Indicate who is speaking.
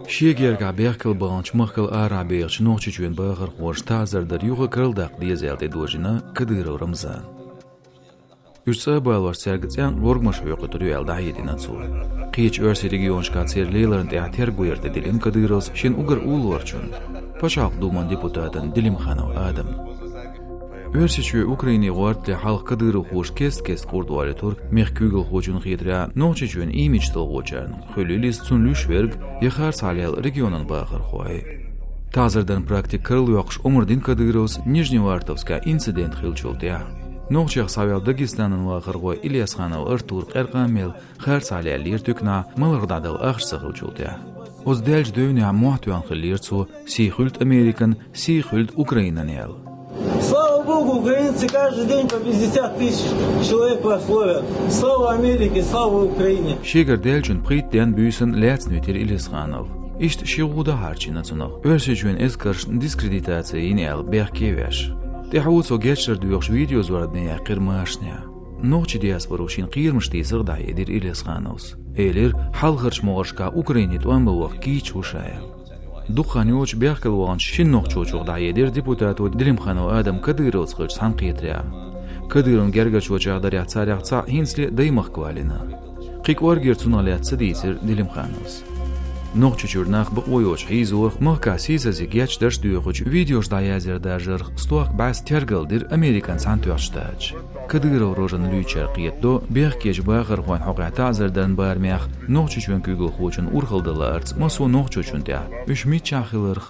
Speaker 1: Shiegerga Berkel branch Merkel Arabisch Nochtjuen Burger Horst Tazer der Juge Krıldak diyezelte dojina Kadyrov Ramzan. Ürse balvar sergitsen vorgmaş yoquturu elda yedinatsu. Qiç örsi regionska serleylern teater guyerde dilim Kadyrov shin ugar ulorchun. Paşaq duman deputatın dilim xanov adam. Örsiçü Ukrayni guartle halk Kadyrov hoş kest kurduale tur mehkügel hojun xidra Nochtjuen imijtel hojan. Xölülis sunlüşverg yaxar salel regionun bağır xoy. Tazırdan praktik kırıl yoqış Omurdin Kadyrov Nijnevartovska incident xilchultya. Noqchaq Savel Dagestanın vaqırğoy İlyasxanov Artur Qerqamel xar salel tükna malırdadal axsıqıl chultya. Ozdelj dövnya muhtyan xilirtsu Сихульт Американ, Сихульт Украинанел.
Speaker 2: Слава Богу, украинцы каждый день по 50 тысяч человек прославят. Слава Америке, слава Украине.
Speaker 1: Şeger delçün pritden büyüsün Lätsnüter İlyasxanov. İşte şiguda harçinatsunaq. Örsejün eskarş diskreditatsiyin el berkevesh. Tehawutso geçer duyuqş videos varadnaya qirmaşnya. Noqchi diasporushin qirmishti sığda edir İlyasxanovs. Elir halqırç moğaşka Ukrainit oambawaq kiç uşayel. Dukhanyoch berkel wanch shin noqchochuq da edir deputatu Dilimxanov Adam Kadyrov qilch sanqiyatria. Kadyrov gergachocha darya tsaraqsa hinsli daymaq kvalina. Qiqwar gertsunalyatsa diysir Dilimxanovs. Noqchuchurnaq bu oyoch hizor maqasi zigech dash duyuqch videos da yazir dajir stoq bas tergaldir Amerikan santuaqshtach. Kadyrov rojan lücher qiyetdo berkej bağır qoan hoqata azardan barmiaq noqchuchun kugul xochun urxildilarts maso noqchuchun da 3000 chaxilirx